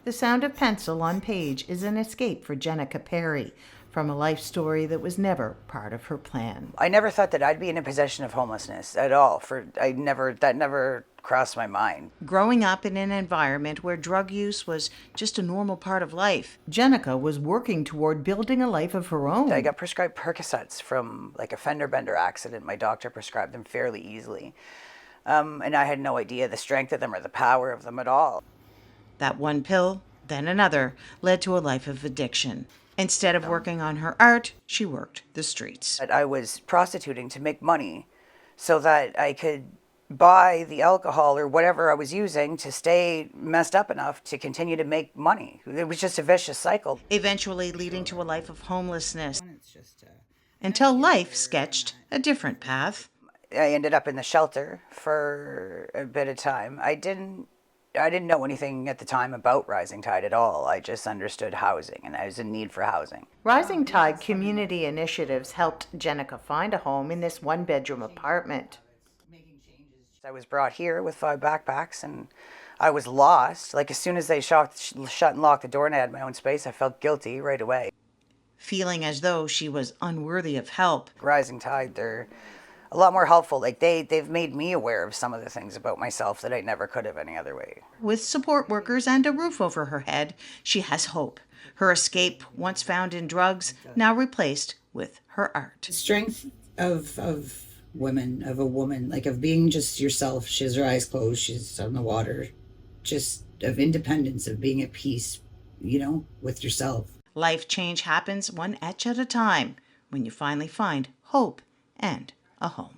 The sound of pencil on page is an escape for Jenica Perry from a life story that was never part of her plan. I never thought that I'd be in a position of homelessness at all. That never crossed my mind. Growing up in an environment where drug use was just a normal part of life, Jenica was working toward building a life of her own. I got prescribed Percocets from like a fender bender accident. My doctor prescribed them fairly easily. And I had no idea the strength of them or the power of them at all. That one pill, then another, led to a life of addiction. Instead of working on her art, she worked the streets. I was prostituting to make money so that I could buy the alcohol or whatever I was using to stay messed up enough to continue to make money. It was just a vicious cycle. Eventually leading to a life of homelessness, until life sketched a different path. I ended up in the shelter for a bit of time. I didn't know anything at the time about Rising Tide at all. I just understood housing, and I was in need for housing. Rising Tide community initiatives helped Jenica find a home in this one-bedroom apartment. I was brought here with 5 backpacks, and I was lost. Like, as soon as they shut and locked the door and I had my own space, I felt guilty right away. Feeling as though she was unworthy of help. Rising Tide, they're a lot more helpful. Like, they've made me aware of some of the things about myself that I never could have any other way. With support workers and a roof over her head, she has hope. Her escape, once found in drugs, now replaced with her art. The strength of women, of a woman, like of being just yourself. She has her eyes closed, she's on the water. Just of independence, of being at peace, with yourself. Life change happens one etch at a time when you finally find hope and a home.